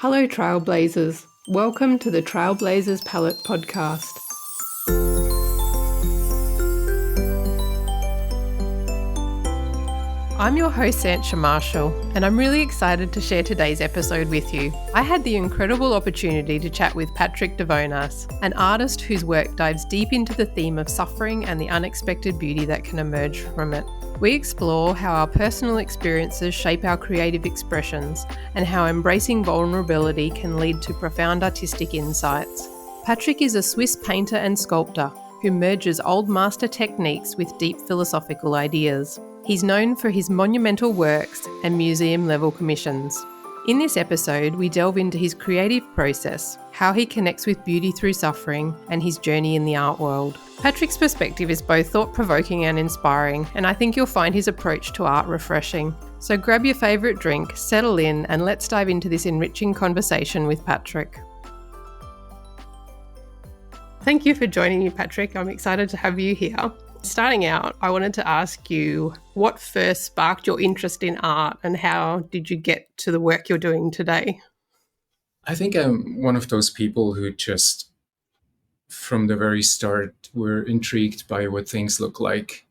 Hello, Trailblazers. Welcome to the Trailblazers Palette Podcast. I'm your host, Sancha Marshall, and I'm really excited to share today's episode with you. I had the incredible opportunity to chat with Patrick Devonas, an artist whose work dives deep into the theme of suffering and the unexpected beauty that can emerge from it. We explore how our personal experiences shape our creative expressions and how embracing vulnerability can lead to profound artistic insights. Patrick is a Swiss painter and sculptor who merges old master techniques with deep philosophical ideas. He's known for his monumental works and museum-level commissions. In this episode, we delve into his creative process, how he connects with beauty through suffering, and his journey in the art world. Patrick's perspective is both thought-provoking and inspiring, and I think you'll find his approach to art refreshing. So grab your favourite drink, settle in, and let's dive into this enriching conversation with Patrick. Thank you for joining me, Patrick. I'm excited to have you here. Starting out, I wanted to ask you what first sparked your interest in art and how did you get to the work you're doing today? I think I'm one of those people who just, from the very start, were intrigued by what things look like.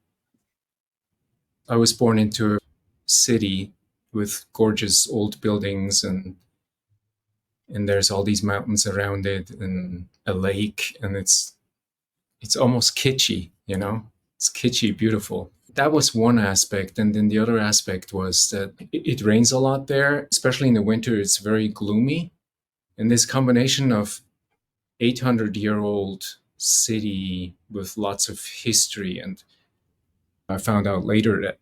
I was born into a city with gorgeous old buildings and there's all these mountains around it and a lake, and it's almost kitschy, you know? It's kitschy, beautiful. That was one aspect. And then the other aspect was that it rains a lot there, especially in the winter. It's very gloomy. And this combination of 800-year-old city with lots of history. And I found out later that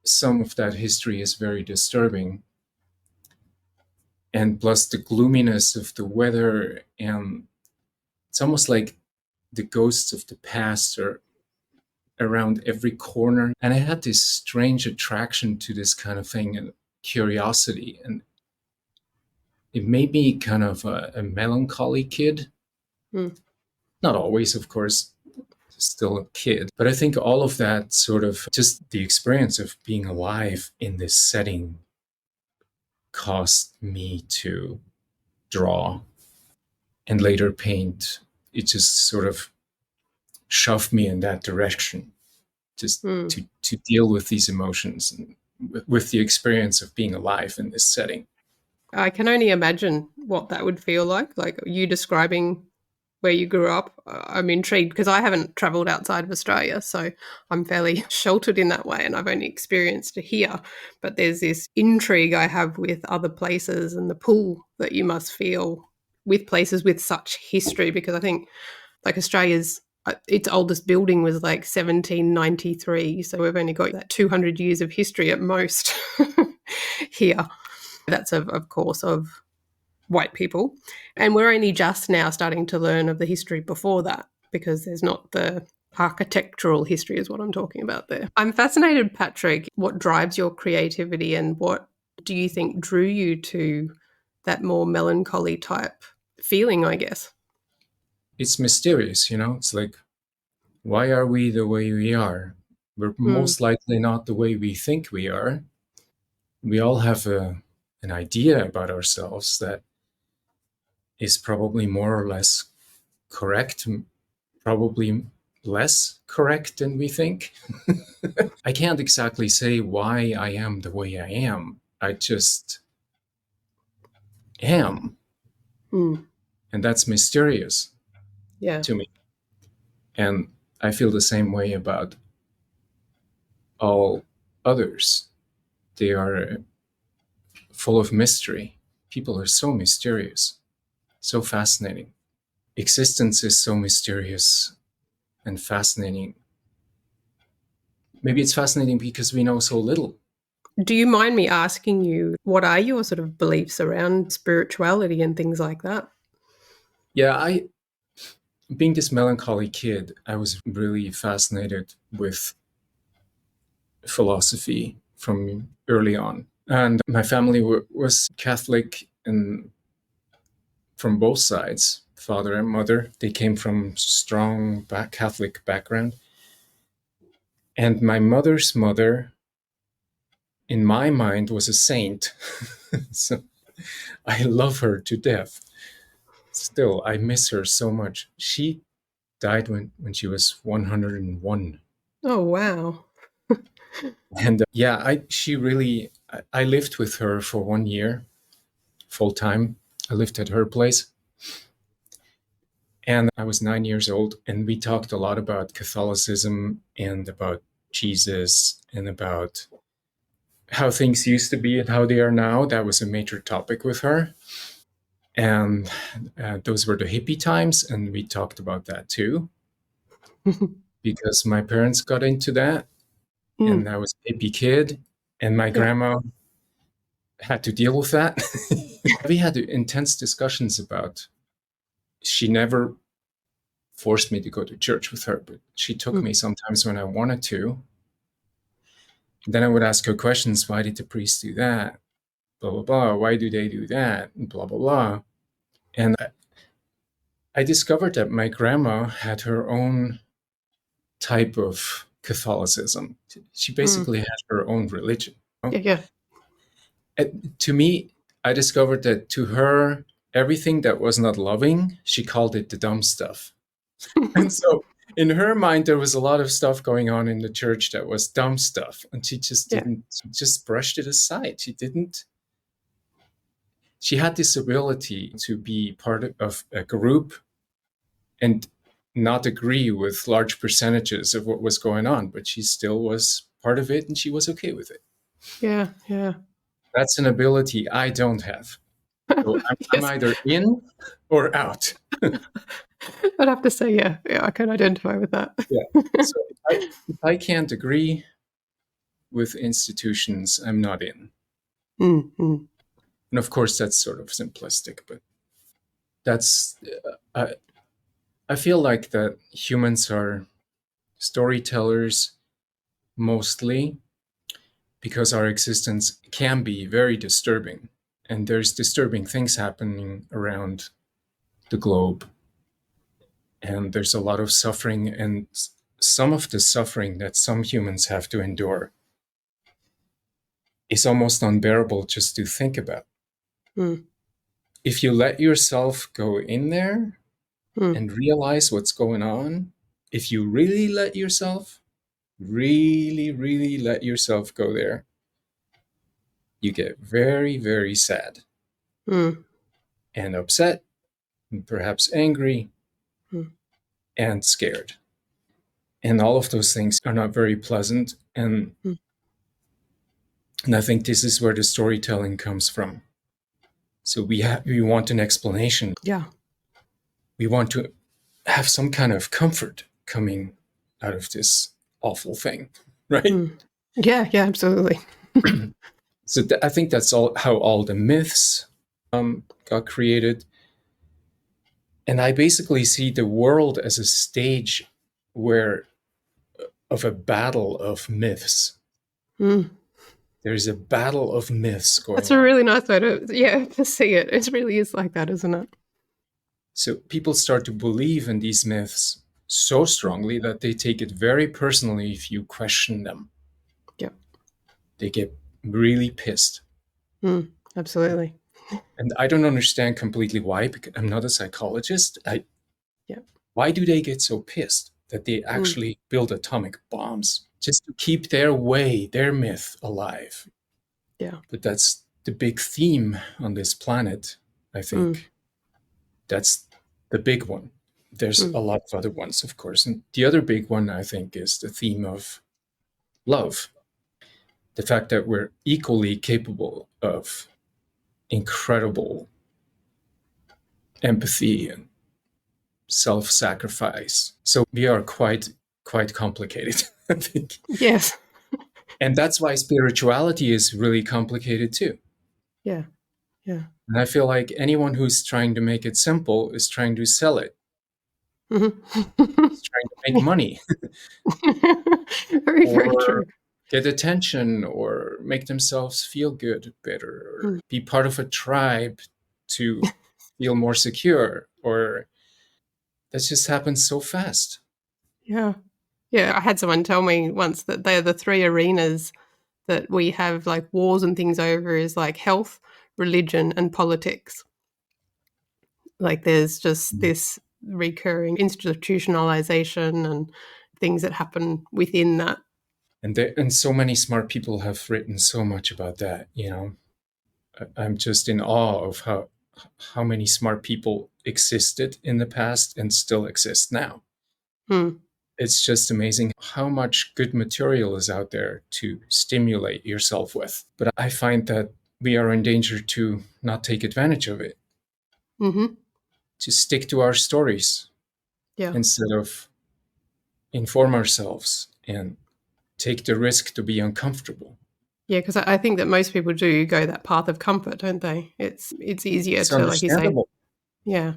some of that history is very disturbing. And plus the gloominess of the weather. And it's almost like the ghosts of the past are around every corner. And I had this strange attraction to this kind of thing and curiosity. And it made me kind of a melancholy kid. Not always, of course, still a kid. But I think all of that sort of just the experience of being alive in this setting caused me to draw and later paint. It just sort of shoved me in that direction, just to deal with these emotions and with the experience of being alive in this setting. I can only imagine what that would feel like you describing where you grew up. I'm intrigued because I haven't travelled outside of Australia, so I'm fairly sheltered in that way and I've only experienced it here. But there's this intrigue I have with other places and the pull that you must feel with places with such history, because I think like Australia's its oldest building was like 1793, so we've only got that 200 years of history at most here. That's of course of white people, and we're only just now starting to learn of the history before that, because there's not the architectural history is what I'm talking about there. I'm fascinated, Patrick, what drives your creativity and what do you think drew you to that more melancholy type feeling, I guess? It's mysterious, you know? It's like, why are we the way we are? We're most likely not the way we think we are. We all have an idea about ourselves that is probably more or less correct, probably less correct than we think. I can't exactly say why I am the way I am. I just am. And that's mysterious to me. And I feel the same way about all others. They are full of mystery. People are so mysterious, so fascinating. Existence is so mysterious and fascinating. Maybe it's fascinating because we know so little. Do you mind me asking you, what are your sort of beliefs around spirituality and things like that? Yeah, being this melancholy kid, I was really fascinated with philosophy from early on. And my family was Catholic, and from both sides, father and mother. They came from strong Catholic background. And my mother's mother, in my mind, was a saint. So I love her to death. Still, I miss her so much. She died when she was 101. Oh, wow. And yeah, I lived with her for 1 year full time. I lived at her place. And I was 9 years old, and we talked a lot about Catholicism and about Jesus and about how things used to be and how they are now. That was a major topic with her. And those were the hippie times, and we talked about that too, because my parents got into that, and I was a hippie kid, and my grandma had to deal with that. We had intense discussions about, she never forced me to go to church with her, but she took me sometimes when I wanted to. Then I would ask her questions. Why did the priest do that? Blah, blah, blah. Why do they do that? And blah, blah, blah. And I discovered that my grandma had her own type of Catholicism. She basically had her own religion. Yeah. And to me, I discovered that to her, everything that was not loving, she called it the dumb stuff. And so in her mind, there was a lot of stuff going on in the church that was dumb stuff. And she just didn't, she just brushed it aside. She had this ability to be part of a group and not agree with large percentages of what was going on, but she still was part of it and she was okay with it. Yeah, yeah. That's an ability I don't have. So I'm either in or out. I'd have to say, yeah, I can identify with that. Yeah. So if I can't agree with institutions, I'm not in. Mm-hmm. And of course, that's sort of simplistic, but that's, I feel like that humans are storytellers mostly, because our existence can be very disturbing. And there's disturbing things happening around the globe. And there's a lot of suffering, and some of the suffering that some humans have to endure is almost unbearable just to think about. If you let yourself go in there and realize what's going on, if you really let yourself, really let yourself go there, you get very, very sad and upset and perhaps angry and scared. And all of those things are not very pleasant. And I think this is where the storytelling comes from. So we want an explanation. Yeah. We want to have some kind of comfort coming out of this awful thing, right? Yeah, absolutely. So I think that's how all the myths got created. And I basically see the world as a stage of a battle of myths. There's a battle of myths going on. That's a really nice way to see it. It really is like that, isn't it? So people start to believe in these myths so strongly that they take it very personally if you question them. Yeah. They get really pissed. Absolutely. And I don't understand completely why, because I'm not a psychologist. Why do they get so pissed that they actually build atomic bombs just to keep their myth alive? Yeah. But that's the big theme on this planet, I think. That's the big one. There's a lot of other ones, of course. And the other big one, I think, is the theme of love. The fact that we're equally capable of incredible empathy and self-sacrifice. So we are quite complicated, I think. Yes. And that's why spirituality is really complicated too. Yeah. And I feel like anyone who's trying to make it simple is trying to sell it. Is trying to make money. Very true. Get attention or make themselves feel good better, or be part of a tribe to feel more secure, or that just happens so fast. Yeah. I had someone tell me once that they're the three arenas that we have like wars and things over is like health, religion and politics. Like there's just this recurring institutionalization and things that happen within that. And so many smart people have written so much about that. I'm just in awe of how many smart people existed in the past and still exist now. It's just amazing how much good material is out there to stimulate yourself with. But I find that we are in danger to not take advantage of it, to stick to our stories instead of inform ourselves and take the risk to be uncomfortable. Yeah, because I think that most people do go that path of comfort, don't they? It's easier to, like you say. Yeah.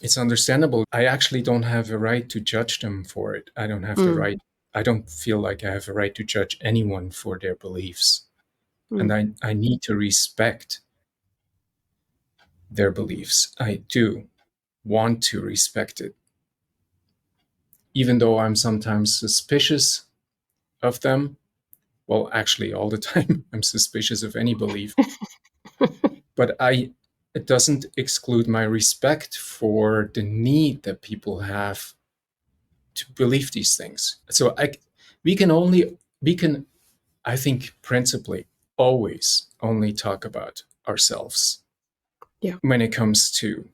It's understandable. I actually don't have a right to judge them for it. I don't have the right. I don't feel like I have a right to judge anyone for their beliefs. And I need to respect their beliefs. I do want to respect it. Even though I'm sometimes suspicious of them. Well, actually, all the time I'm suspicious of any belief. But it doesn't exclude my respect for the need that people have to believe these things. So we can, I think, principally always only talk about ourselves when it comes to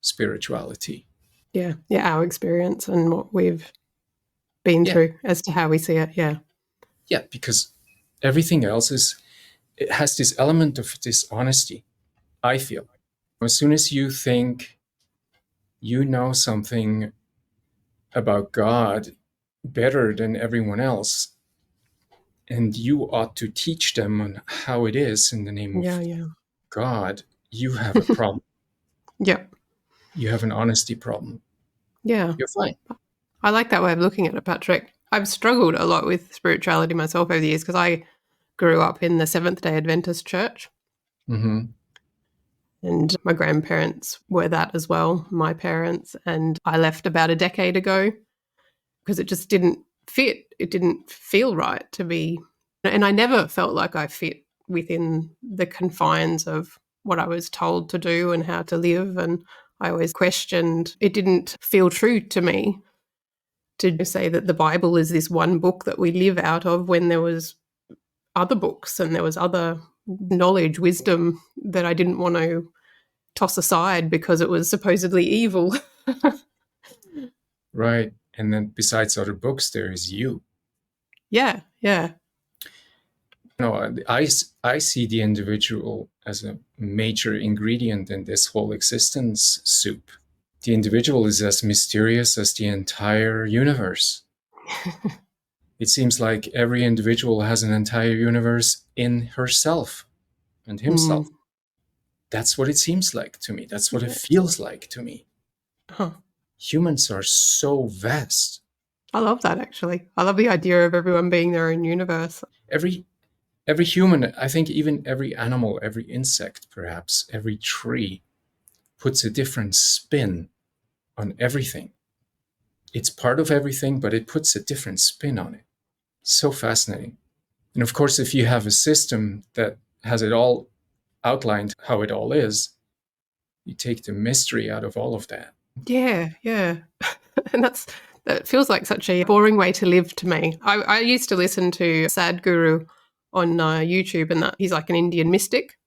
spirituality. Yeah, our experience and what we've been through as to how we see it. Yeah, because everything else it has this element of dishonesty, I feel. As soon as you think you know something about God better than everyone else, and you ought to teach them on how it is in the name of God, you have a problem. You have an honesty problem. Yeah. You're fine. I like that way of looking at it, Patrick. I've struggled a lot with spirituality myself over the years because I grew up in the Seventh-day Adventist church. And my grandparents were that as well, my parents. And I left about a decade ago because it just didn't fit. It didn't feel right to be. And I never felt like I fit within the confines of what I was told to do and how to live. And I always questioned. It didn't feel true to me to say that the Bible is this one book that we live out of when there was other books and there was other knowledge, wisdom that I didn't want to toss aside because it was supposedly evil. Right. And then besides other books, there is you. Yeah. No, I see the individual as a major ingredient in this whole existence soup. The individual is as mysterious as the entire universe. It seems like every individual has an entire universe in herself and himself. That's what it seems like to me. That's what it feels like to me. Humans are so vast. I love that, actually. I love the idea of everyone being their own universe. Every human, I think even every animal, every insect, perhaps, every tree puts a different spin on everything. It's part of everything, but it puts a different spin on it. So fascinating. And of course, if you have a system that has it all outlined how it all is, you take the mystery out of all of that. Yeah. And that feels like such a boring way to live to me. I used to listen to Sadhguru on YouTube, and that he's like an Indian mystic.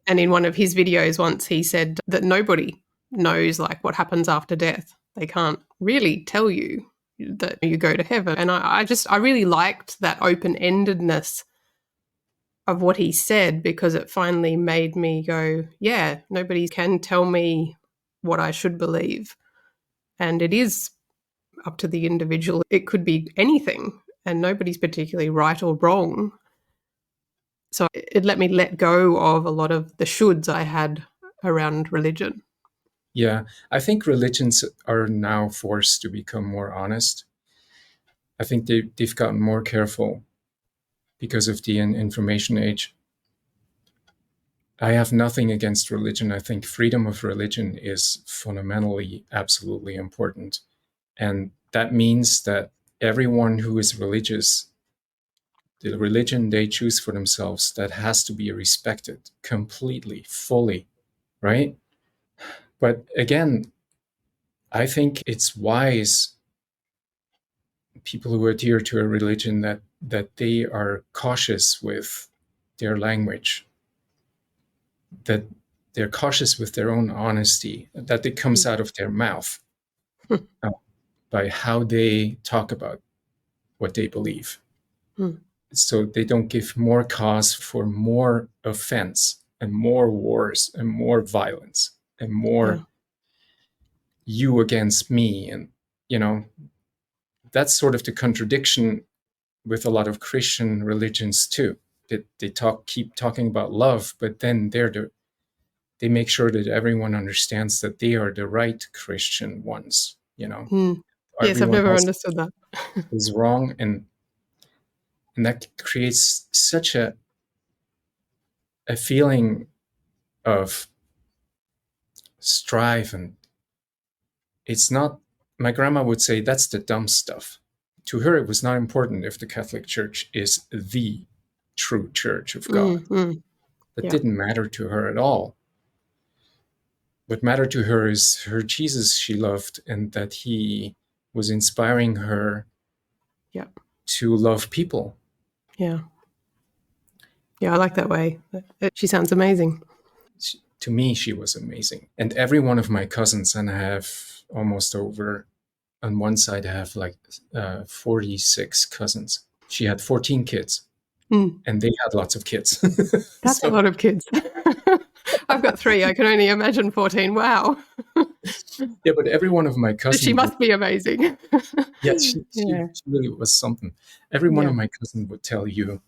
And in one of his videos once, he said that nobody knows like what happens after death. They can't really tell you that you go to heaven. And I really liked that open-endedness of what he said, because it finally made me go, yeah, nobody can tell me what I should believe. And it is up to the individual. It could be anything, and nobody's particularly right or wrong. So it let me let go of a lot of the shoulds I had around religion. Yeah, I think religions are now forced to become more honest. I think they've gotten more careful because of the information age. I have nothing against religion. I think freedom of religion is fundamentally absolutely important. And that means that everyone who is religious the religion they choose for themselves, that has to be respected completely, fully, right? But again, I think it's wise, people who adhere to a religion, that they are cautious with their language, that they're cautious with their own honesty, that it comes out of their mouth uh, by how they talk about what they believe. So they don't give more cause for more offense and more wars and more violence and more you against me. And, that's sort of the contradiction with a lot of Christian religions too. That they keep talking about love, but then they make sure that everyone understands that they are the right Christian ones. Yes, I've Everyone never else understood that. is wrong, and that creates such a feeling of strife. And it's not, my grandma would say, that's the dumb stuff. To her, it was not important if the Catholic Church is the true church of God. That didn't matter to her at all. What mattered to her is her Jesus she loved, and that he was inspiring her to love people. Yeah, I like that way. She sounds amazing. To me, she was amazing. And every one of my cousins, and I have almost over, on one side, I have like 46 cousins. She had 14 kids, and they had lots of kids. That's a lot of kids. I've got 3. I can only imagine 14. Wow. Yeah, but every one of my cousins... She must be amazing. Yeah, she really was something. Every one of my cousins would tell you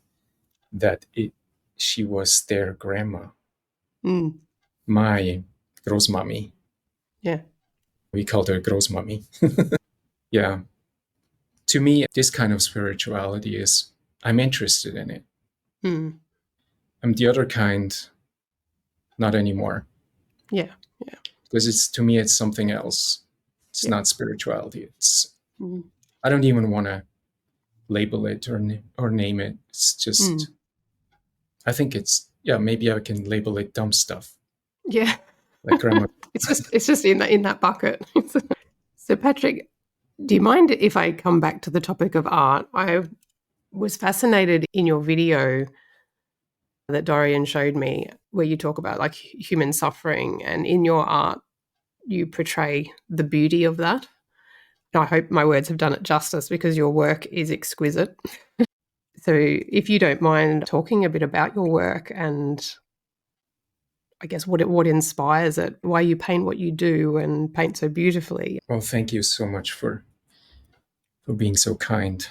that she was their grandma. My großmami. Yeah. We called her großmami. Yeah. To me, this kind of spirituality is, I'm interested in it. I'm the other kind, not anymore. Yeah. Because to me, it's something else. It's not spirituality. It's, I don't even want to label it or name it. It's just, I think it's, maybe I can label it dumb stuff. Yeah. Like grandma. It's just in that bucket. So Patrick, do you mind if I come back to the topic of art? I was fascinated in your video that Dorian showed me, where you talk about like human suffering, and in your art you portray the beauty of that. I hope my words have done it justice, because your work is exquisite. So if you don't mind talking a bit about your work, and I guess what inspires it, why you paint what you do and paint so beautifully. Well, thank you so much for being so kind.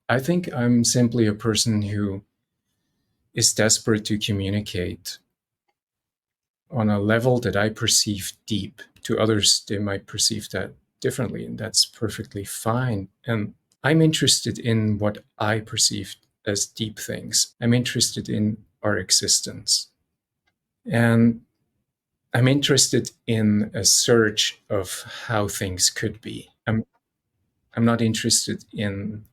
I think I'm simply a person who is desperate to communicate on a level that I perceive deep. To others, they might perceive that differently, and that's perfectly fine. And I'm interested in what I perceive as deep things. I'm interested in our existence. And I'm interested in a search of how things could be. I'm not interested in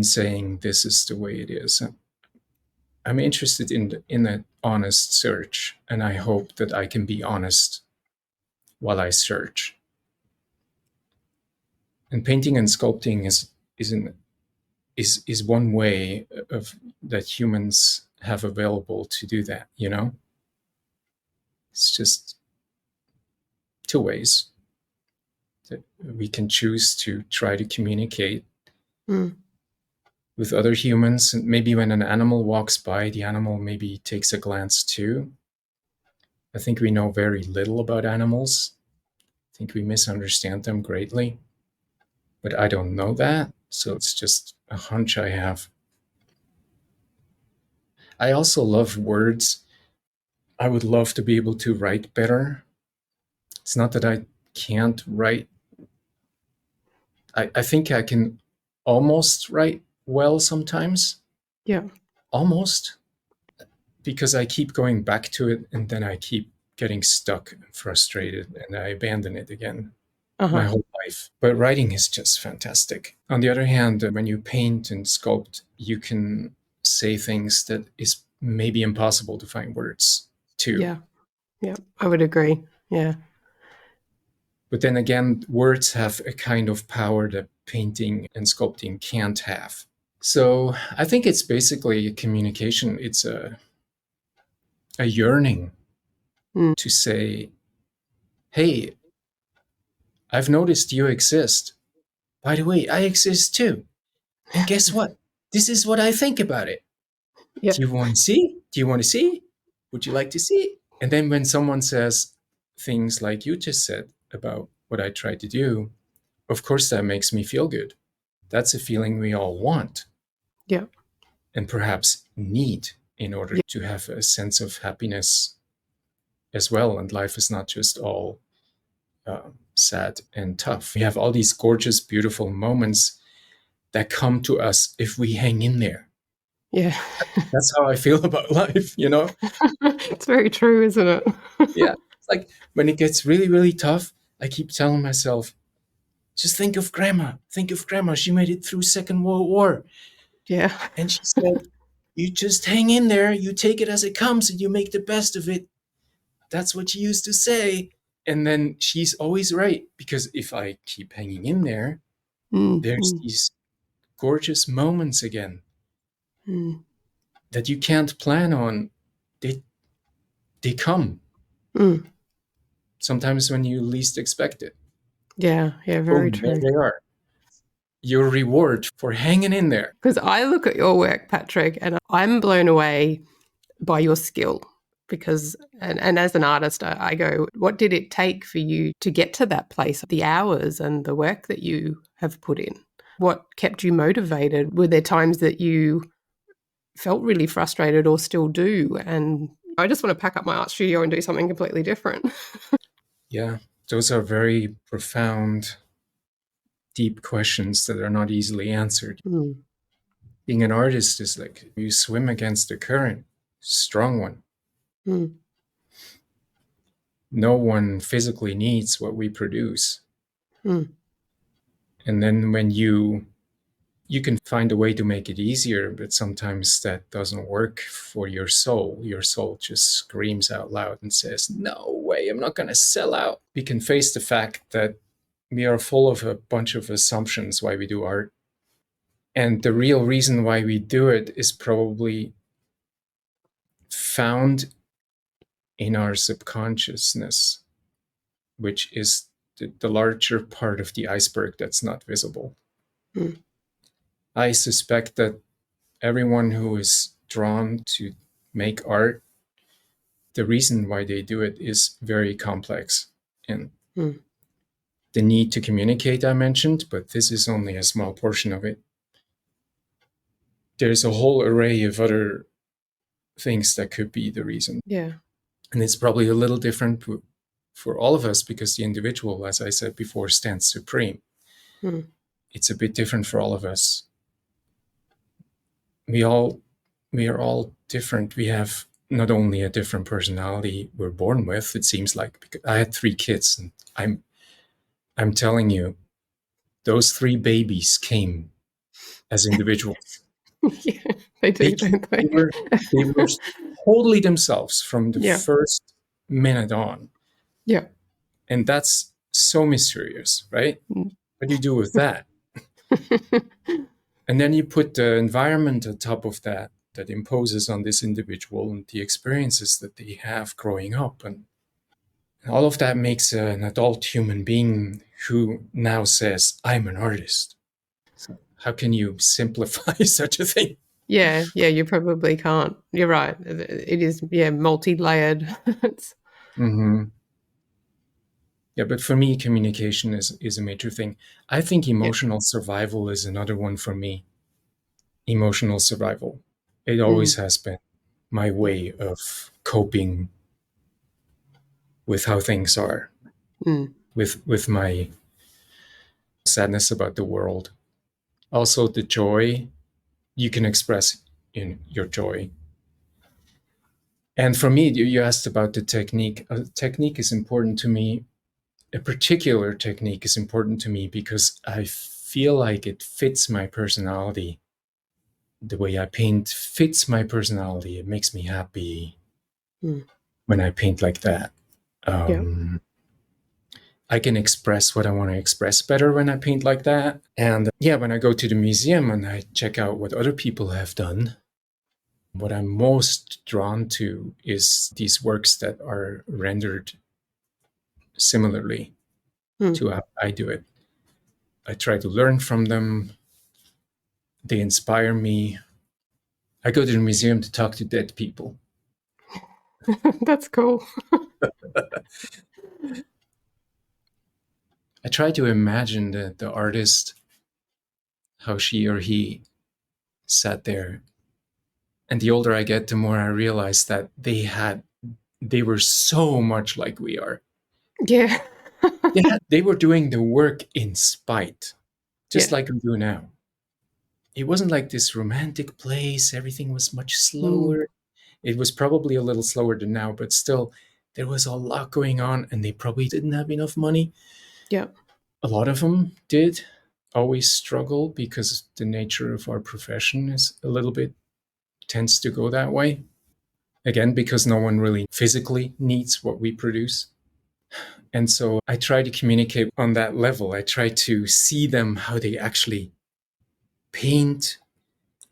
saying this is the way it is. I'm interested in an honest search, and I hope that I can be honest while I search. And painting and sculpting is one way of that humans have available to do that. It's just 2 ways that we can choose to try to communicate with other humans. And maybe when an animal walks by, the animal maybe takes a glance too. I think we know very little about animals. I think we misunderstand them greatly. But I don't know that, so it's just a hunch I have. I also love words. I would love to be able to write better. It's not that I can't write. I think I can almost write well sometimes. Yeah. Almost. Because I keep going back to it, and then I keep getting stuck and frustrated, and I abandon it again. my Uh-huh. whole life. But writing is just fantastic. On the other hand, when you paint and sculpt, you can say things that is maybe impossible to find words to. Yeah. Yeah. I would agree. Yeah. But then again, words have a kind of power that painting and sculpting can't have. So I think it's basically a communication. It's a yearning Mm. to say, hey, I've noticed you exist. By the way, I exist too. And guess what? This is what I think about it. Yeah. Do you want to see? Do you want to see? Would you like to see? And then when someone says things like you just said about what I try to do, of course that makes me feel good. That's a feeling we all want Yeah. and perhaps need in order Yeah. to have a sense of happiness as well. And life is not just all sad and tough. We have all these gorgeous, beautiful moments that come to us if we hang in there. Yeah. That's how I feel about life, you know? It's very true, isn't it? Yeah. It's like when it gets really, really tough, I keep telling myself, just think of grandma. Think of grandma. She made it through Second World War. Yeah. And she said, you just hang in there, you take it as it comes, and you make the best of it. That's what she used to say. And then she's always right, because if I keep hanging in there, Mm, there's mm, these gorgeous moments again mm, that you can't plan on. They come mm. sometimes when you least expect it. Yeah. Yeah. Very Boom, there true. they are. Your reward for hanging in there. Because I look at your work, Patrick, and I'm blown away by your skill. Because, and as an artist, I go, what did it take for you to get to that place? The hours and the work that you have put in. What kept you motivated? Were there times that you felt really frustrated or still do? And I just want to pack up my art studio and do something completely different. Yeah, those are very profound, deep questions that are not easily answered. Mm, Being an artist is like you swim against the current, strong one. mm, No one physically needs what we produce. mm, And then when you can find a way to make it easier, but sometimes that doesn't work for your soul. Your soul just screams out loud and says, no way, I'm not going to sell out. We can face the fact that we are full of a bunch of assumptions why we do art. And the real reason why we do it is probably found in our subconsciousness, which is the larger part of the iceberg that's not visible. mm, I suspect that everyone who is drawn to make art, the reason why they do it is very complex. And mm. the need to communicate I mentioned, but this is only a small portion of it. There's a whole array of other things that could be the reason. Yeah. And it's probably a little different for all of us because the individual, as I said before, stands supreme. Mm, It's a bit different for all of us. We are all different. We have not only a different personality we're born with, it seems like, because I had 3 kids, and I'm telling you, those 3 babies came as individuals. yeah, they do, don't They they? were totally themselves from the Yeah. first minute on. Yeah. And that's so mysterious, right? Mm. What do you do with that? And then you put the environment on top of that imposes on this individual and the experiences that they have growing up. And all of that makes an adult human being who now says, I'm an artist. So how can you simplify such a thing? Yeah, yeah, you probably can't. You're right. It is, yeah, multi-layered. It's, Mm-hmm. Yeah, but for me, communication is a major thing. I think yeah. emotional survival is another one for me. Emotional survival. It always Mm, has been my yeah. way of coping with how things are, Mm, with my sadness about the world. Also, the joy you can express in your joy. And for me, you asked about the technique. Technique is important to me a particular technique is important to me because I feel like it fits my personality. The way I paint fits my personality. It makes me happy when I paint like that. Yeah. I can express what I want to express better when I paint like that. And yeah, when I go to the museum and I check out what other people have done, what I'm most drawn to is these works that are rendered similarly to how I do it. I try to learn from them. They inspire me. I go to the museum to talk to dead people. That's cool. I try to imagine the artist, how she or he sat there. And the older I get, the more I realize that they were so much like we are. Yeah. They were doing the work in spite, just Yeah. like we do now. It wasn't like this romantic place. Everything was much slower. It was probably a little slower than now, but still, there was a lot going on, and they probably didn't have enough money. Yeah. A lot of them did always struggle because the nature of our profession is a little bit tends to go that way. Again, because no one really physically needs what we produce. And so I try to communicate on that level. I try to see them how they actually paint.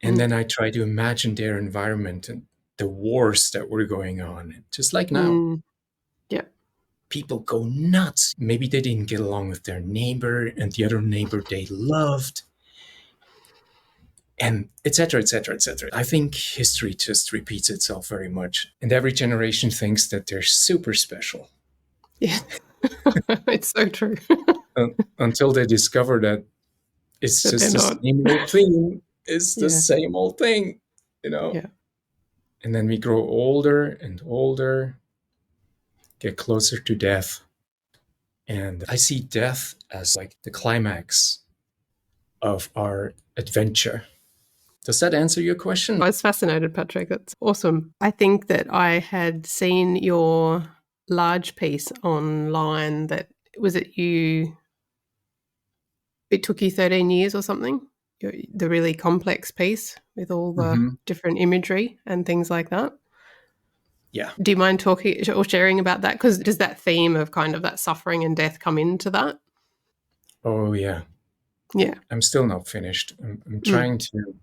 And then I try to imagine their environment and the wars that were going on, just like now. Yeah. People go nuts. Maybe they didn't get along with their neighbor and the other neighbor they loved, and etc., etc., etc. I think history just repeats itself very much. And every generation thinks that they're super special. Yeah. It's so true. Until they discover that it's But they're just the not. same old thing. It's the Yeah. same old thing, you know? Yeah. And then we grow older and older, get closer to death. And I see death as like the climax of our adventure. Does that answer your question? I was fascinated, Patrick. That's awesome. I think that I had seen your large piece online that was it you it took you 13 years or something? The really complex piece with all the different imagery and things like that. Yeah. Do you mind talking or sharing about that? Because does that theme of kind of that suffering and death come into that? Oh, yeah. Yeah. I'm still not finished. I'm trying to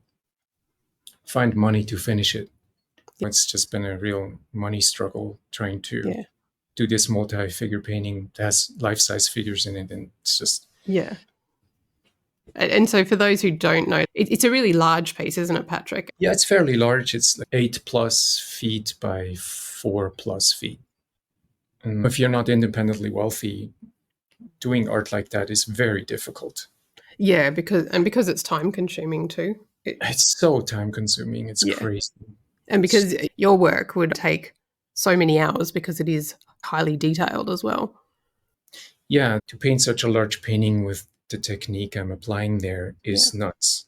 find money to finish it. It's just been a real money struggle trying to do this multi-figure painting that has life-size figures in it. And it's just... Yeah. And so for those who don't know, it's a really large piece, isn't it, Patrick? Yeah, it's fairly large. It's like 8+ feet by 4+ feet. And if you're not independently wealthy, doing art like that is very difficult. Yeah, because it's time consuming too. It's so time consuming. It's crazy. And because your work would take so many hours because it is highly detailed as well. Yeah, to paint such a large painting with the technique I'm applying there is nuts.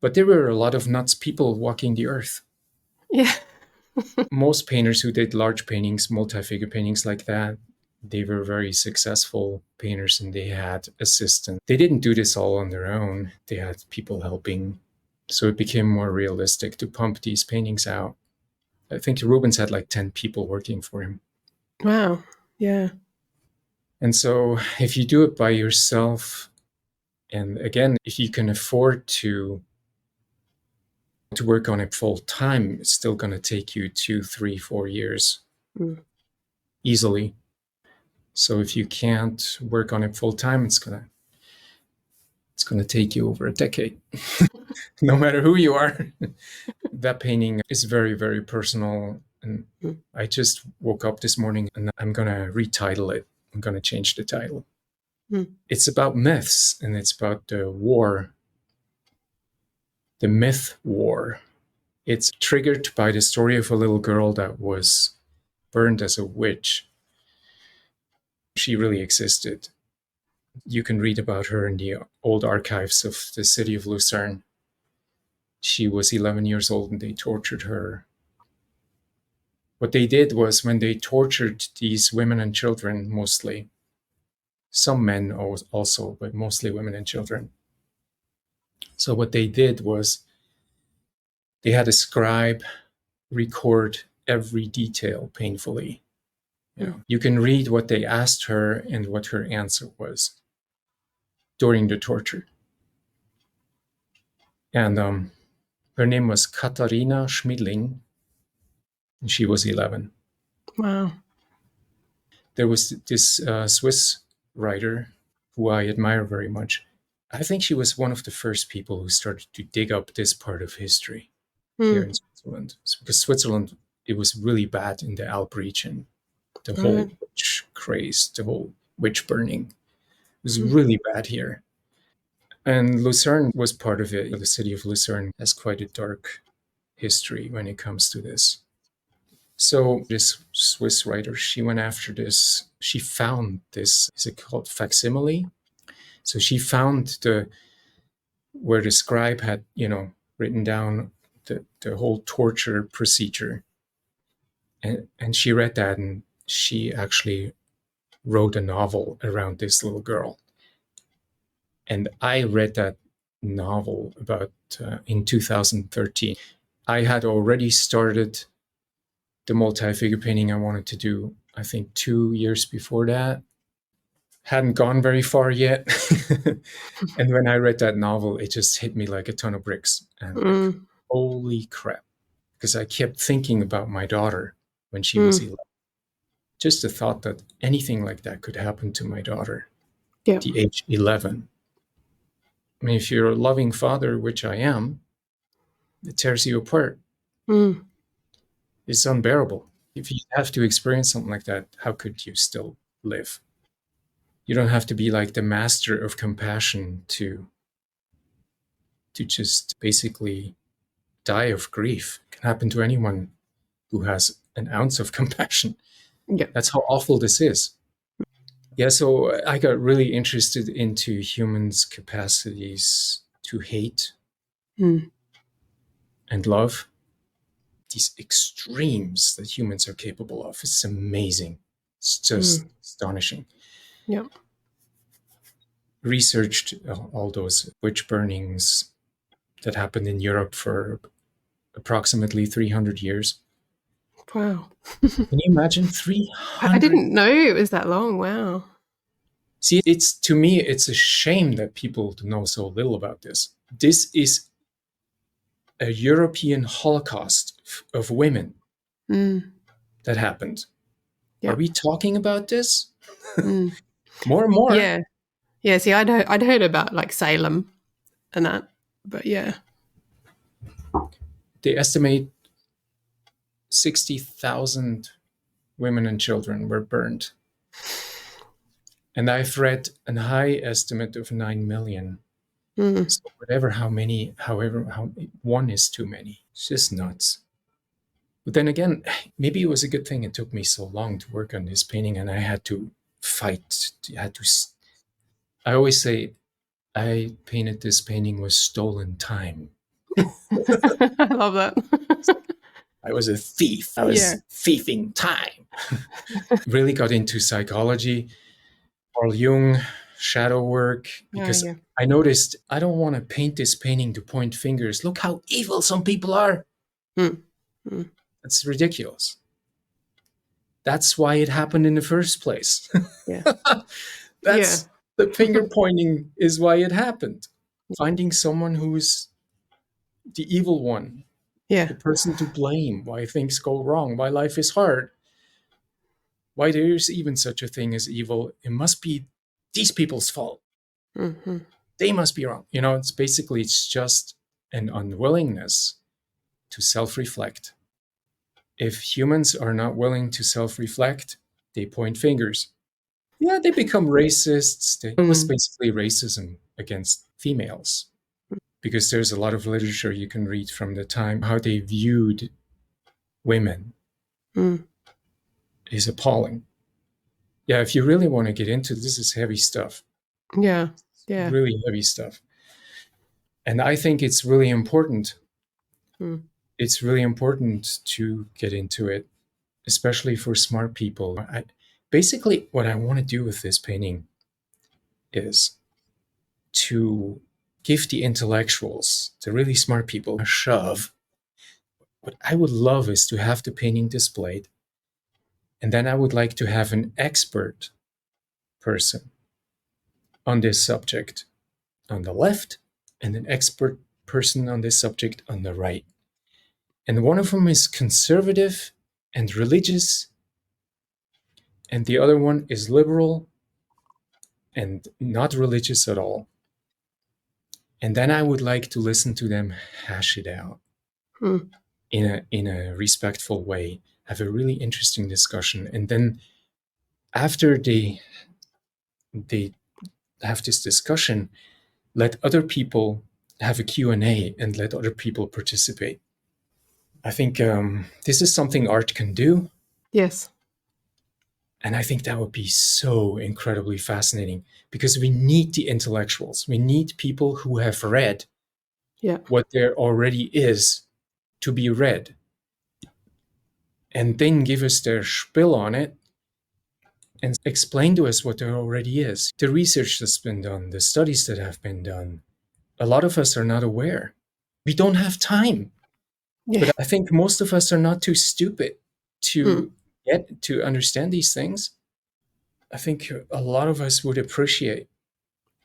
But there were a lot of nuts people walking the earth. Yeah. Most painters who did large paintings, multi-figure paintings like that, they were very successful painters and they had assistants. They didn't do this all on their own. They had people helping. So it became more realistic to pump these paintings out. I think Rubens had like 10 people working for him. Wow. Yeah. And so if you do it by yourself, and again, if you can afford to work on it full time, it's still going to take you 2, 3, 4 years easily. So if you can't work on it full time, it's gonna take you over a decade, no matter who you are. That painting is very, very personal. And I just woke up this morning and I'm gonna retitle it. I'm gonna change the title. It's about myths and it's about the war, the myth war. It's triggered by the story of a little girl that was burned as a witch. She really existed. You can read about her in the old archives of the city of Lucerne. She was 11 years old and they tortured her. What they did was when they tortured these women and children mostly, some men also, but mostly women and children. So what they did was they had a scribe record every detail painfully. You can read what they asked her and what her answer was during the torture. And her name was Katharina Schmidling, and she was 11. Wow. There was this Swiss writer who I admire very much. I think she was one of the first people who started to dig up this part of history here in Switzerland. Because Switzerland, it was really bad in the Alp region. The whole witch craze, the whole witch burning was really bad here. And Lucerne was part of it. The city of Lucerne has quite a dark history when it comes to this. So this Swiss writer, she went after this. She found this, is it called facsimile? So she found where the scribe had, written down the whole torture procedure. And she read that, and she actually wrote a novel around this little girl. And I read that novel about in 2013. I had already started the multi-figure painting I wanted to do, I think 2 years before that. Hadn't gone very far yet. And when I read that novel, it just hit me like a ton of bricks. And like, holy crap. Because I kept thinking about my daughter when she was 11. Just the thought that anything like that could happen to my daughter at the age 11. I mean, if you're a loving father, which I am, it tears you apart. It's unbearable. If you have to experience something like that, how could you still live? You don't have to be like the master of compassion to just basically die of grief. It can happen to anyone who has an ounce of compassion. Yeah. That's how awful this is. Yeah, so I got really interested into humans' capacities to hate and love. These extremes that humans are capable of. It's amazing. It's just astonishing. Yeah. Researched all those witch burnings that happened in Europe for approximately 300 years. Wow. Can you imagine 300? I didn't know it was that long. Wow. See, to me, it's a shame that people know so little about this. This is a European Holocaust of women that happened. Are we talking about this? More and more. Yeah. Yeah. See, I'd heard about like Salem and that, but yeah. They estimate 60,000 women and children were burned. And I've read a high estimate of 9 million. So however, one is too many. It's just nuts. But then again, maybe it was a good thing it took me so long to work on this painting, and I had to fight. I always say I painted this painting with stolen time. I love that. I was a thief. I was thieving time. Really got into psychology, Carl Jung, shadow work, because I noticed I don't want to paint this painting to point fingers. Look how evil some people are. That's ridiculous. That's why it happened in the first place. The finger pointing is why it happened. Finding someone who's the evil one, the person to blame, why things go wrong, why life is hard, why there's even such a thing as evil. It must be these people's fault. They must be wrong. It's just an unwillingness to self-reflect. If humans are not willing to self-reflect, they point fingers. Yeah, they become racists. It was basically racism against females, because there's a lot of literature you can read from the time, how they viewed women is appalling. Yeah, if you really want to get into this, is heavy stuff. Yeah. Really heavy stuff. And I think it's really important. It's really important to get into it, especially for smart people. Basically, what I want to do with this painting is to give the intellectuals, the really smart people, a shove. What I would love is to have the painting displayed, and then I would like to have an expert person on this subject on the left and an expert person on this subject on the right. And one of them is conservative and religious, and the other one is liberal and not religious at all. And then I would like to listen to them hash it out in a respectful way, have a really interesting discussion. And then after they have this discussion, let other people have a Q&A and let other people participate. I think this is something art can do. Yes. And I think that would be so incredibly fascinating, because we need the intellectuals. We need people who have read what there already is to be read, and then give us their spiel on it and explain to us what there already is. The research that's been done, the studies that have been done, a lot of us are not aware. We don't have time. Yeah. But I think most of us are not too stupid to get to understand these things. I think a lot of us would appreciate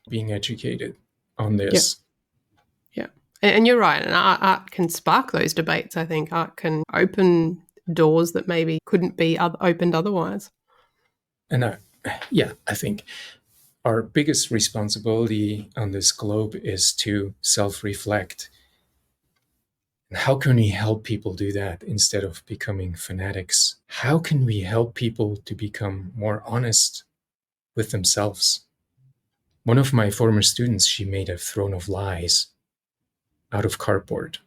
being educated on this. Yeah. And you're right. And art can spark those debates. I think art can open doors that maybe couldn't be opened otherwise. And I think our biggest responsibility on this globe is to self-reflect. And how can we help people do that instead of becoming fanatics? How can we help people to become more honest with themselves? One of my former students, she made a throne of lies out of cardboard.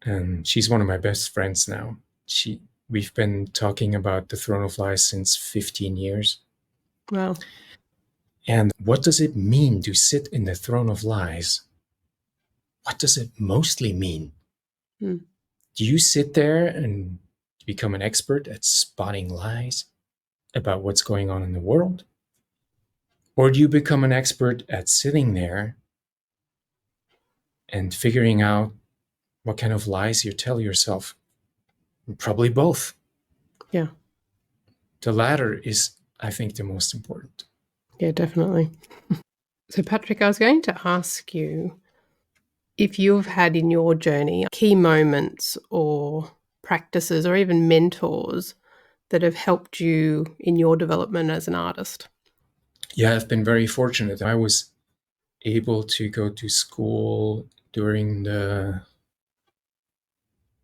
And she's one of my best friends now. We've been talking about the throne of lies since 15 years. Wow. And what does it mean to sit in the throne of lies? What does it mostly mean? Do you sit there and become an expert at spotting lies about what's going on in the world? Or do you become an expert at sitting there and figuring out what kind of lies you tell yourself? Probably both. Yeah. The latter is, I think, the most important. Yeah, definitely. So, Patrick, I was going to ask you if you've had in your journey key moments or practices or even mentors that have helped you in your development as an artist. Yeah, I've been very fortunate. I was able to go to school during the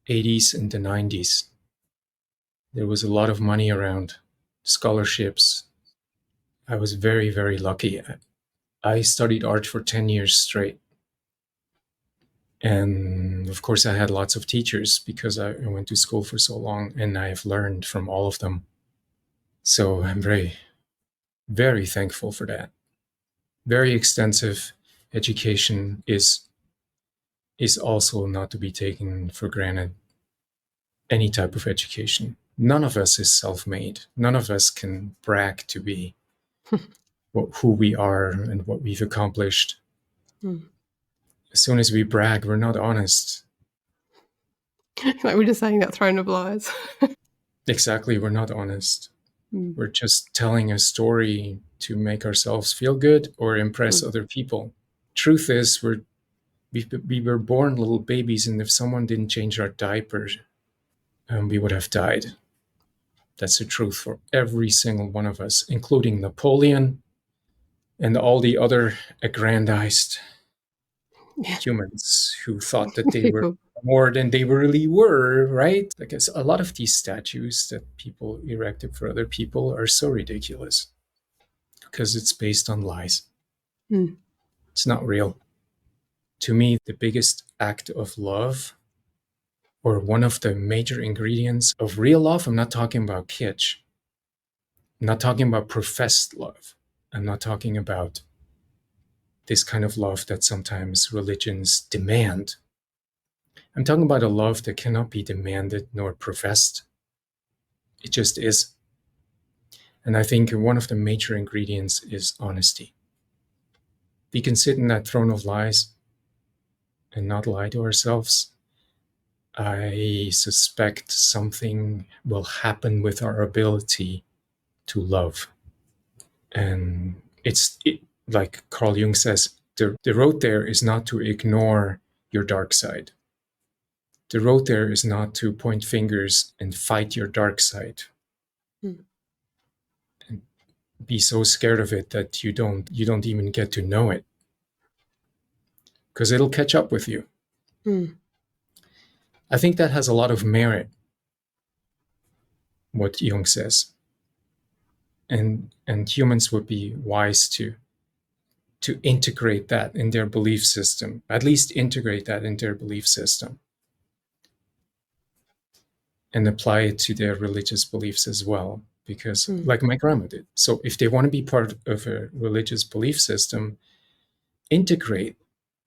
80s and the 90s. There was a lot of money around, scholarships. I was very, very lucky. I studied art for 10 years straight. And of course, I had lots of teachers because I went to school for so long, and I have learned from all of them. So I'm very, very thankful for that. Very extensive education is also not to be taken for granted. Any type of education. None of us is self-made. None of us can brag to be who we are and what we've accomplished. As soon as we brag, we're not honest. Like we're just saying that throne of lies. Exactly, we're not honest. We're just telling a story to make ourselves feel good or impress other people. Truth is, we were born little babies, and if someone didn't change our diapers, we would have died. That's the truth for every single one of us, including Napoleon and all the other aggrandized humans who thought that they were more than they really were, right? I guess a lot of these statues that people erected for other people are so ridiculous because it's based on lies. It's not real. To me, the biggest act of love, or one of the major ingredients of real love, I'm not talking about kitsch. I'm not talking about professed love. I'm not talking about this kind of love that sometimes religions demand. I'm talking about a love that cannot be demanded nor professed. It just is. And I think one of the major ingredients is honesty. We can sit in that throne of lies and not lie to ourselves. I suspect something will happen with our ability to love. And like Carl Jung says, the road there is not to ignore your dark side. The road there is not to point fingers and fight your dark side. Mm. And be so scared of it that you don't even get to know it. Because it'll catch up with you. Mm. I think that has a lot of merit, what Jung says. And humans would be wise to integrate that in their belief system, at least integrate that in their belief system and apply it to their religious beliefs as well. Because like my grandma did. So if they want to be part of a religious belief system, integrate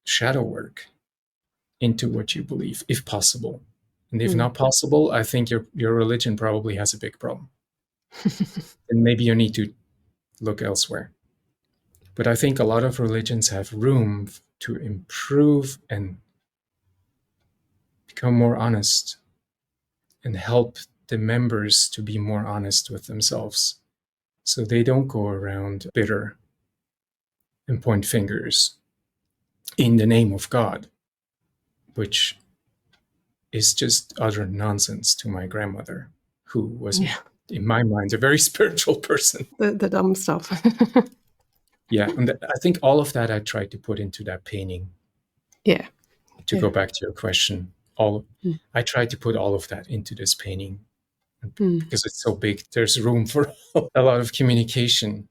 shadow work into what you believe, if possible. And if not possible, I think your religion probably has a big problem. And maybe you need to look elsewhere. But I think a lot of religions have room to improve and become more honest and help the members to be more honest with themselves so they don't go around bitter and point fingers in the name of God, which is just utter nonsense to my grandmother, who was, in my mind, a very spiritual person. The dumb stuff. Yeah, and I think all of that I tried to put into that painting. Yeah. To go back to your question, I tried to put all of that into this painting because it's so big. There's room for a lot of communication,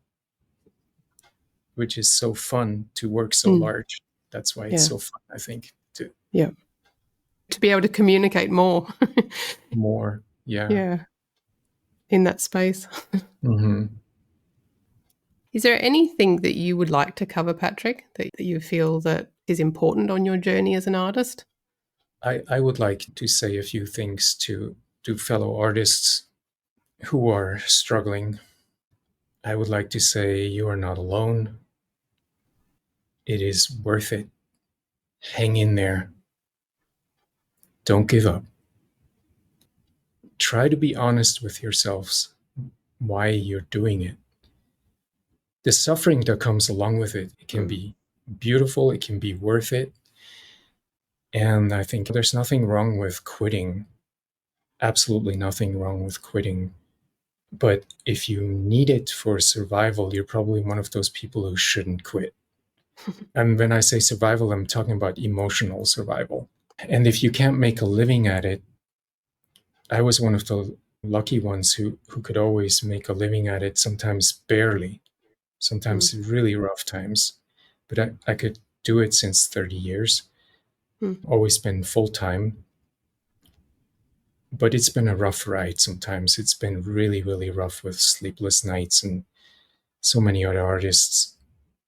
which is so fun to work so large. That's why it's so fun, I think. To be able to communicate more. More, yeah. Yeah. In that space. Mm-hmm. Is there anything that you would like to cover, Patrick, that you feel that is important on your journey as an artist? I would like to say a few things to fellow artists who are struggling. I would like to say you are not alone. It is worth it. Hang in there. Don't give up. Try to be honest with yourselves why you're doing it. The suffering that comes along with it can be beautiful, it can be worth it. And I think there's nothing wrong with quitting. Absolutely nothing wrong with quitting. But if you need it for survival, you're probably one of those people who shouldn't quit. And when I say survival, I'm talking about emotional survival. And if you can't make a living at it, I was one of the lucky ones who could always make a living at it, sometimes barely, sometimes really rough times. But I could do it since 30 years, always been full-time. But it's been a rough ride sometimes. It's been really, really rough with sleepless nights, and so many other artists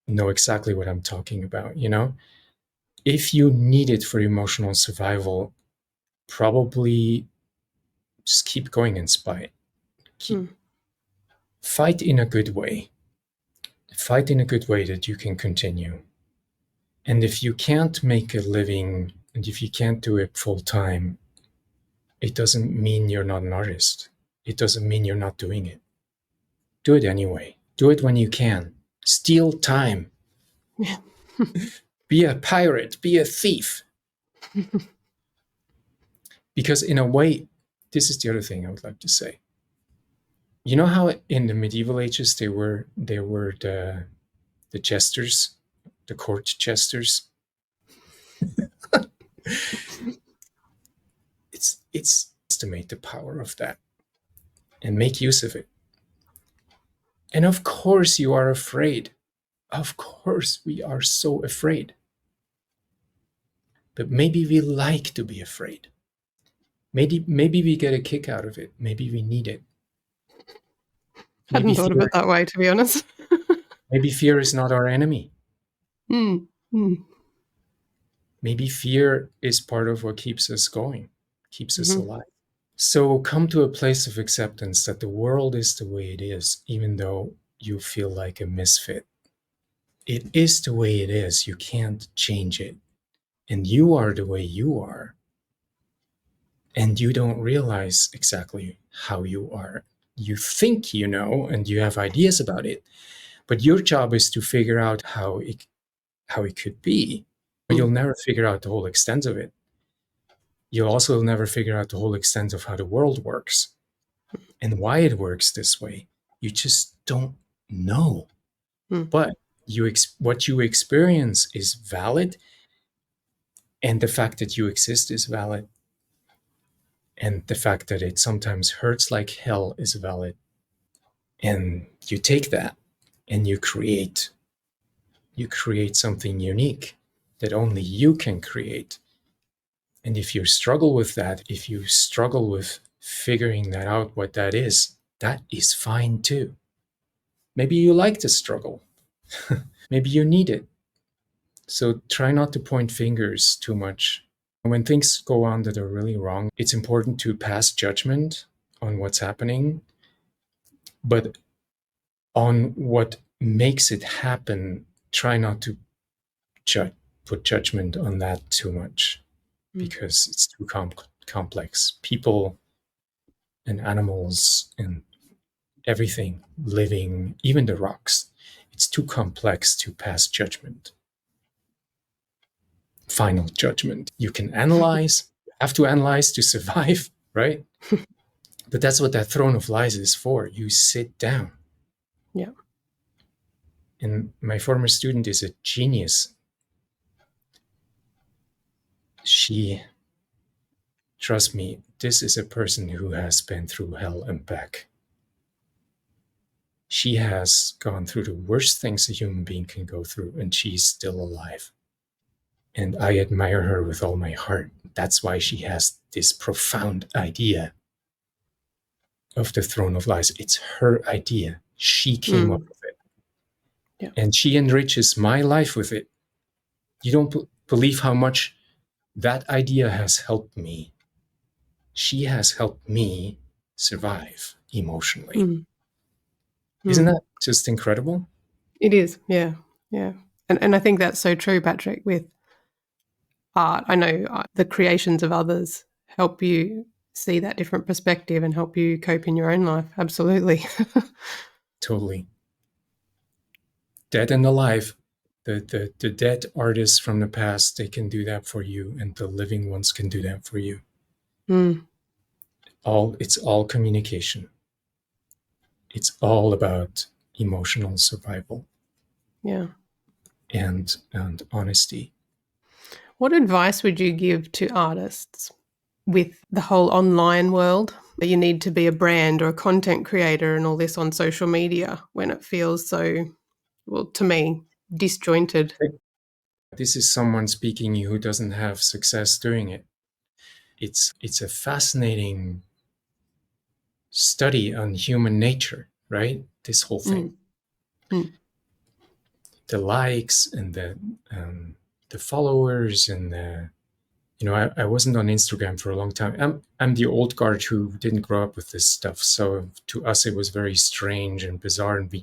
know exactly what I'm talking about, you know? If you need it for emotional survival, probably just keep going in spite. Fight in a good way. Fight in a good way that you can continue. And if you can't make a living, and if you can't do it full time, it doesn't mean you're not an artist. It doesn't mean you're not doing it. Do it anyway. Do it when you can. Steal time. Be a pirate. Be a thief. Because in a way, this is the other thing I would like to say. You know how in the medieval ages there were the jesters, the court jesters? It's estimate the power of that and make use of it. And of course you are afraid. Of course we are so afraid. But maybe we like to be afraid. Maybe we get a kick out of it. Maybe we need it. I hadn't thought of it that way, to be honest. Maybe fear is not our enemy. Maybe fear is part of what keeps us going, keeps us alive. So come to a place of acceptance that the world is the way it is, even though you feel like a misfit. It is the way it is. You can't change it. And you are the way you are. And you don't realize exactly how you are. You think you know, and you have ideas about it. But your job is to figure out how it could be. You'll never figure out the whole extent of it. You'll also never figure out the whole extent of how the world works and why it works this way. You just don't know. But what you experience is valid, and the fact that you exist is valid, and the fact that it sometimes hurts like hell is valid. And you take that and you create something unique that only you can create. And if you struggle with that, if you struggle with figuring that out, what that is fine too. Maybe you like to struggle. Maybe you need it. So try not to point fingers too much. When things go on that are really wrong, it's important to pass judgment on what's happening, but on what makes it happen, try not to put judgment on that too much, because it's too complex. People and animals and everything living, even the rocks, it's too complex to pass judgment. Final judgment. You can analyze, you have to analyze to survive, right? But that's what that throne of lies is for. You sit down. Yeah. And my former student is a genius. Trust me, this is a person who has been through hell and back. She has gone through the worst things a human being can go through, and she's still alive. And I admire her with all my heart. That's why she has this profound idea of the throne of lies. It's her idea. She came up with it. Yeah. And she enriches my life with it. You don't believe how much that idea has helped me. She has helped me survive emotionally. Isn't that just incredible? It is, yeah. Yeah. And I think that's so true, Patrick, with art. I know the creations of others help you see that different perspective and help you cope in your own life. Absolutely. Totally. Dead and alive. The dead artists from the past, they can do that for you, and the living ones can do that for you. It's all communication. It's all about emotional survival. Yeah. And honesty. What advice would you give to artists with the whole online world? You need to be a brand or a content creator and all this on social media when it feels so, well, to me, disjointed. This is someone speaking who doesn't have success doing it. It's a fascinating study on human nature, right? This whole thing. The likes and the followers and I wasn't on Instagram for a long time. I'm the old guard who didn't grow up with this stuff. So to us, it was very strange and bizarre. And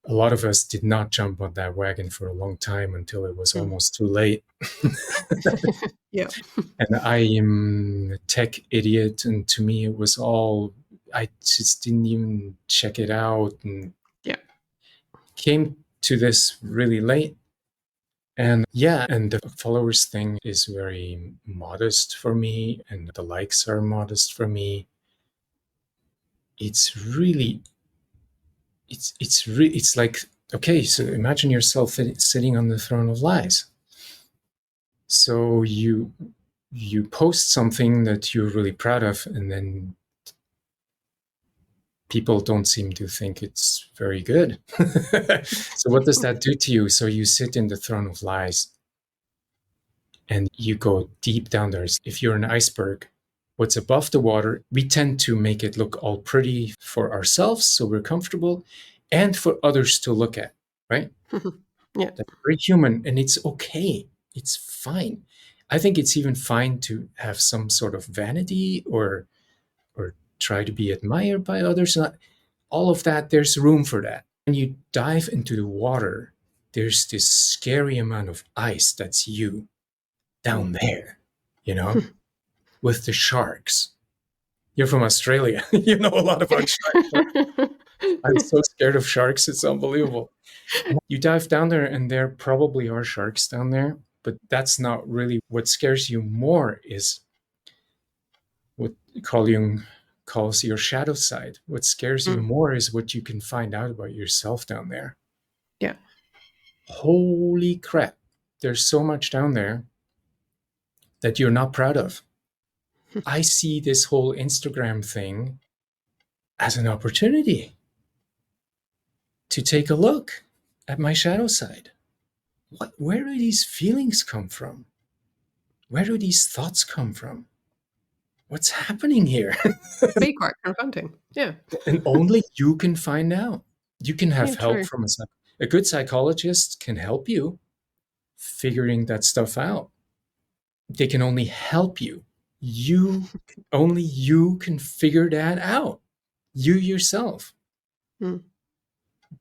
a lot of us did not jump on that wagon for a long time until it was almost too late. Yeah. And I am a tech idiot. And to me, it was all, I just didn't even check it out. And came to this really late. And the followers thing is very modest for me, and the likes are modest for me. It's like, okay, so imagine yourself sitting on the throne of lies. So you post something that you're really proud of, and then people don't seem to think it's very good. So what does that do to you? So you sit in the throne of lies and you go deep down there. If you're an iceberg, what's above the water, we tend to make it look all pretty for ourselves, so we're comfortable, and for others to look at, right? Yeah. That's very human, and it's okay. It's fine. I think it's even fine to have some sort of vanity or try to be admired by others. All of that, there's room for that. When you dive into the water, there's this scary amount of ice that's you down Mm. there, with the sharks. You're from Australia. You know a lot about sharks, right? I'm so scared of sharks. It's unbelievable. You dive down there, and there probably are sharks down there, but that's not really what scares you more is what Carl Jung calls your shadow side. What scares you Mm. more is what you can find out about yourself down there. Yeah. Holy crap. There's so much down there that you're not proud of. I see this whole Instagram thing as an opportunity to take a look at my shadow side. Where do these feelings come from? Where do these thoughts come from? What's happening here? Be quite confronting. Yeah. And only you can find out. You can Yeah, have help true. from a good psychologist can help you figuring that stuff out. They can only help you. Only you can figure that out. You yourself. Mm.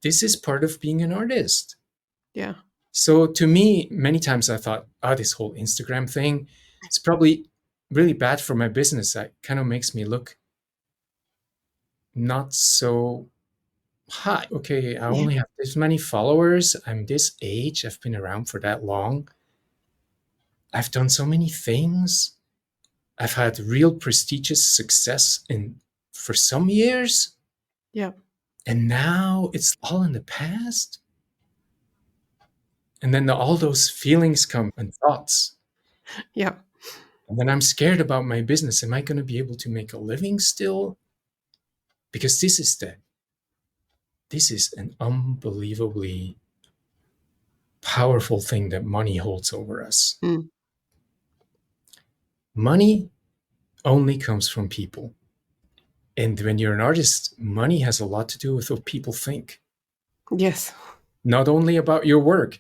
This is part of being an artist. Yeah. So to me, many times I thought, this whole Instagram thing, it's probably really bad for my business. It kind of makes me look not so high. Okay, I Yeah. only have this many followers. I'm this age. I've been around for that long. I've done so many things. I've had real prestigious success for some years. Yeah. And now it's all in the past. And then all those feelings come and thoughts. Yeah. And then I'm scared about my business. Am I going to be able to make a living still? Because this is an unbelievably powerful thing that money holds over us. Mm. Money only comes from people. And when you're an artist, money has a lot to do with what people think. Yes. Not only about your work,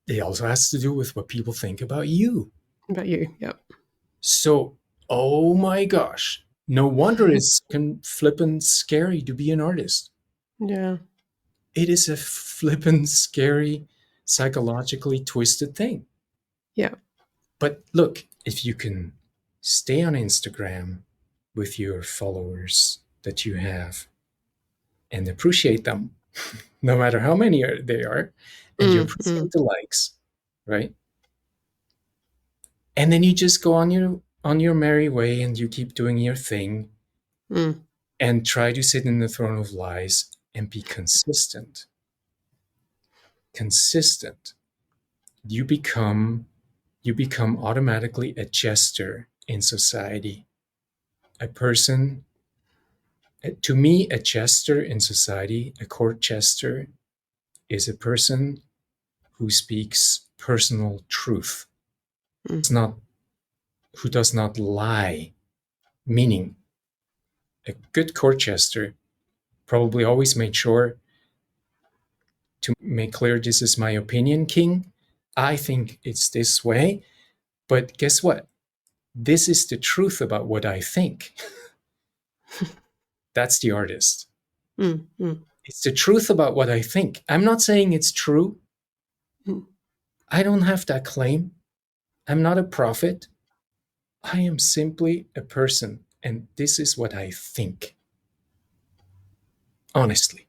it also has to do with what people think about you. About you. Yeah. So, oh my gosh, no wonder it's flippin' scary to be an artist. Yeah. It is a flippin' scary, psychologically twisted thing. Yeah. But look, if you can stay on Instagram with your followers that you have and appreciate them, no matter how many they are, and you appreciate the likes, right? And then you just go on your merry way and you keep doing your thing and try to sit in the throne of lies and be consistent. Consistent. You become automatically a jester in society. A person, to me, a jester in society, a court jester, is a person who speaks personal truth. It's not who does not lie. Meaning, a good court jester probably always made sure to make clear, this is my opinion, king. I think it's this way. But guess what? This is the truth about what I think. That's the artist. It's the truth about what I think. I'm not saying it's true. I don't have that claim. I'm not a prophet. I am simply a person, and this is what I think. Honestly,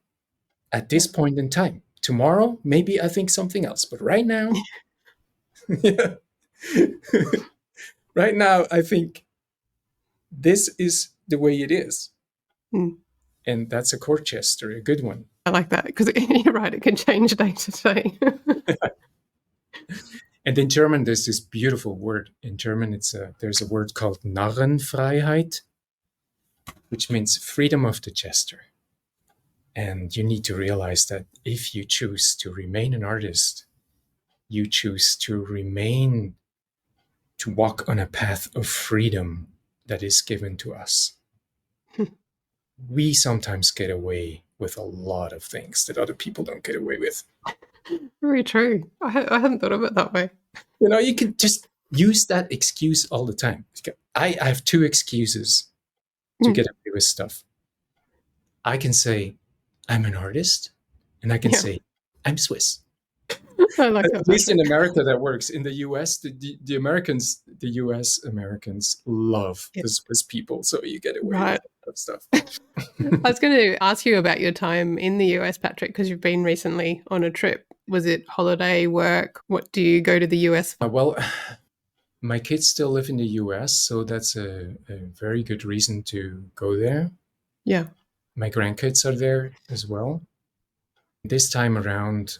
at this point in time. Tomorrow, maybe I think something else, but right now, yeah. Right now, I think this is the way it is. And that's a court jester, a good one. I like that because you're right, it can change day to day. And in German, there's this beautiful word. In German, there's a word called Narrenfreiheit, which means freedom of the jester. And you need to realize that if you choose to remain an artist, you choose to walk on a path of freedom that is given to us. We sometimes get away with a lot of things that other people don't get away with. Very true. I hadn't thought of it that way. You can just use that excuse all the time. I have two excuses to get away with stuff. I can say, I'm an artist, and I can say, I'm Swiss. I like that, At least in Patrick. America, that works. In the US, the Americans, the US Americans love Yeah. the Swiss people, so you get away with Right. a lot of stuff. I was going to ask you about your time in the US, Patrick, because you've been recently on a trip. Was it holiday, work? What do you go to the US for? Well, my kids still live in the US, so that's a very good reason to go there. Yeah. My grandkids are there as well. This time around,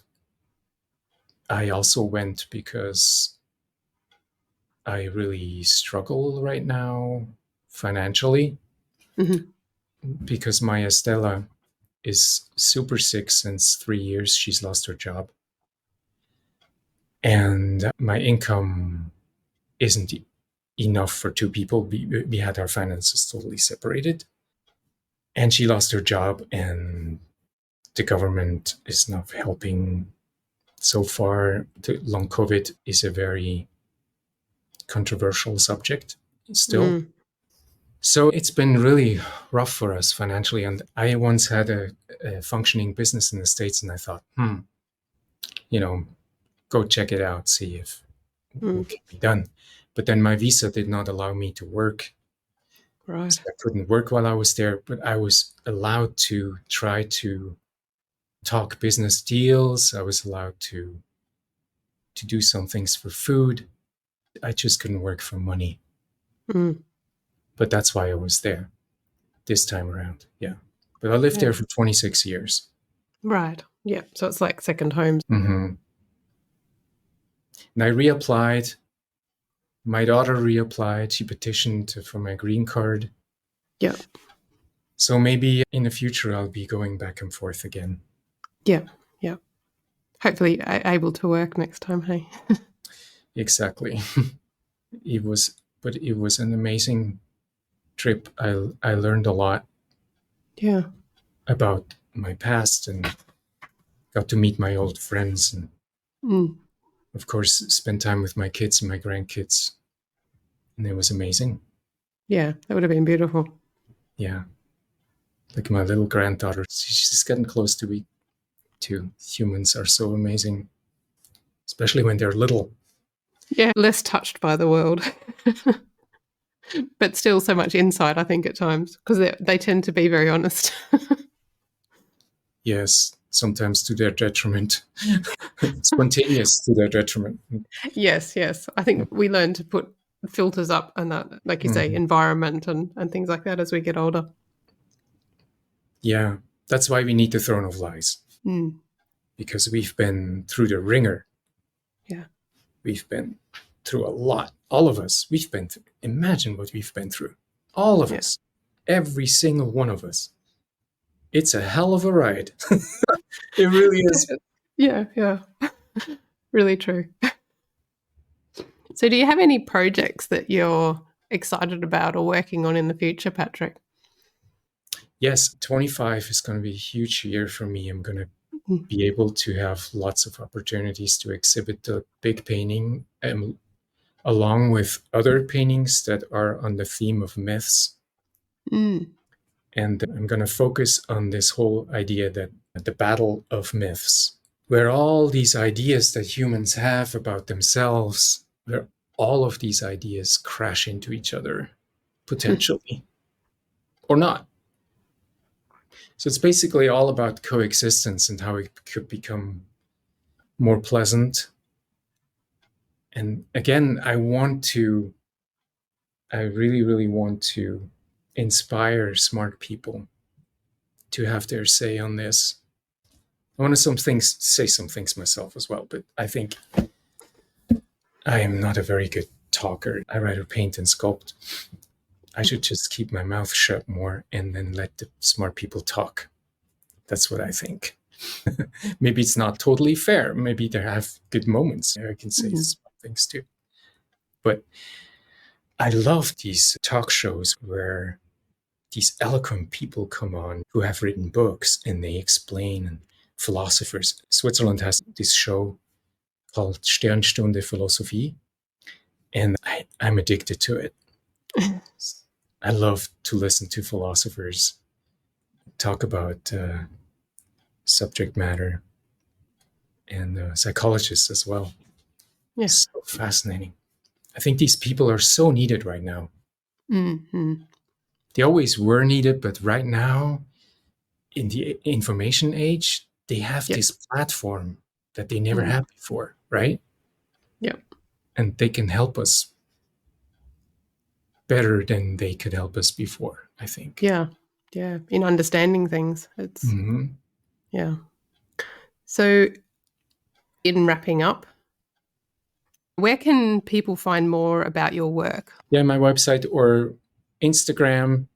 I also went because I really struggle right now financially Hmm. because my Estella is super sick since 3 years. She's lost her job. And my income isn't enough for two people. We had our finances totally separated. And she lost her job, and the government is not helping so far. The long COVID is a very controversial subject still. Mm. So it's been really rough for us financially. And I once had a functioning business in the States, and I thought, you know, go check it out, see if what Mm. can be done. But then my visa did not allow me to work. Right. So I couldn't work while I was there, but I was allowed to try to talk business deals. I was allowed to do some things for food. I just couldn't work for money. Mm. But that's why I was there this time around. Yeah. But I lived Yeah. there for 26 years. Right. Yeah. So it's like second home. Mm-hmm. And I reapplied. My daughter reapplied. She petitioned for my green card. Yeah. So maybe in the future, I'll be going back and forth again. Yeah. Yeah. Hopefully able to work next time. Hey. Exactly. It was an amazing trip. I learned a lot Yeah. about my past and got to meet my old friends and, Mm. of course, spend time with my kids and my grandkids. And it was amazing. Yeah. That would have been beautiful. Yeah. Like my little granddaughter, she's getting close to be too. Humans are so amazing, especially when they're little. Yeah. Less touched by the world, but still so much insight, I think, at times, because they tend to be very honest. Yes, sometimes to their detriment. Spontaneous to their detriment. Yes. Yes. I think we learn to put filters up and that, like you say, Mhm. environment and things like that as we get older. Yeah, that's why we need the throne of lies, Mm. because we've been through the ringer. Yeah. We've been through a lot. All of us, we've been through. Imagine what we've been through. All of Yeah. us. Every single one of us. It's a hell of a ride. It really is. Yeah. Yeah. Really true. So, do you have any projects that you're excited about or working on in the future, Patrick? Yes, 25 is going to be a huge year for me. I'm going to Mm. be able to have lots of opportunities to exhibit the big painting along with other paintings that are on the theme of myths. Mm. And I'm going to focus on this whole idea that the battle of myths, where all these ideas that humans have about themselves, where all of these ideas crash into each other, potentially, or not. So it's basically all about coexistence and how it could become more pleasant. And again, I really, really want to inspire smart people to have their say on this. I want to say some things myself as well, but I think I am not a very good talker. I rather paint and sculpt. I should just keep my mouth shut more and then let the smart people talk. That's what I think. Maybe it's not totally fair. Maybe there have good moments. I can say Mm. smart things too. But I love these talk shows where these eloquent people come on who have written books and they explain, and philosophers. Switzerland has this show called Sternstunde Philosophie, and I'm addicted to it. I love to listen to philosophers talk about subject matter. and psychologists as well. Yeah. So fascinating. I think these people are so needed right now. Mm-hmm. They always were needed, but right now, in the information age, they have Yep. this platform that they never had before, right? Yep. And they can help us better than they could help us before, I think. Yeah. Yeah. In understanding things. It's, yeah. So, in wrapping up, where can people find more about your work? Yeah, my website or Instagram.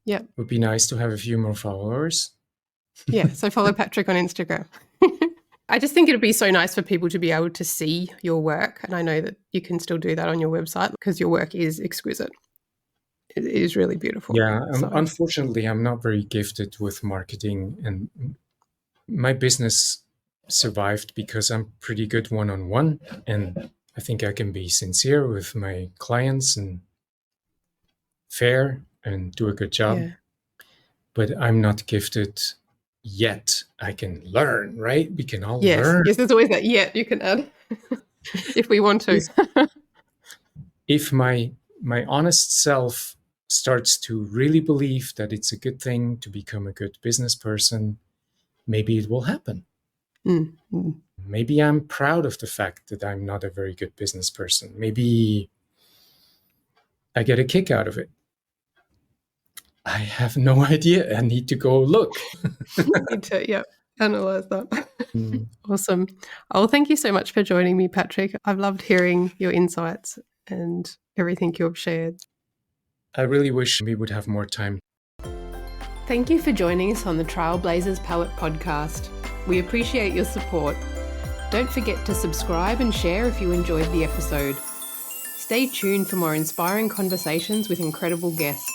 Yep. Would be nice to have a few more followers. Yeah. So follow Patrick on Instagram. I just think it'd be so nice for people to be able to see your work. And I know that you can still do that on your website because your work is exquisite. It is really beautiful. Yeah, So, unfortunately, I'm not very gifted with marketing, and my business survived because I'm pretty good one-on-one, and I think I can be sincere with my clients and fair and do a good job. yeah. But I'm not gifted yet. I can learn, right? We can all Yes. learn. Yes, there's always that yet you can add if we want to. If my honest self starts to really believe that it's a good thing to become a good business person, maybe it will happen. Maybe I'm proud of the fact that I'm not a very good business person. Maybe I get a kick out of it. I have no idea. I need to go look. Need to, analyze that. Awesome. Oh, thank you so much for joining me, Patrick. I've loved hearing your insights and everything you've shared. I really wish we would have more time. Thank you for joining us on the Trailblazers Palette podcast. We appreciate your support. Don't forget to subscribe and share if you enjoyed the episode. Stay tuned for more inspiring conversations with incredible guests.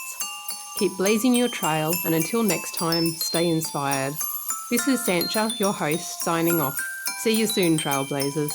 Keep blazing your trail, and until next time, stay inspired. This is Sancha, your host, signing off. See you soon, Trailblazers.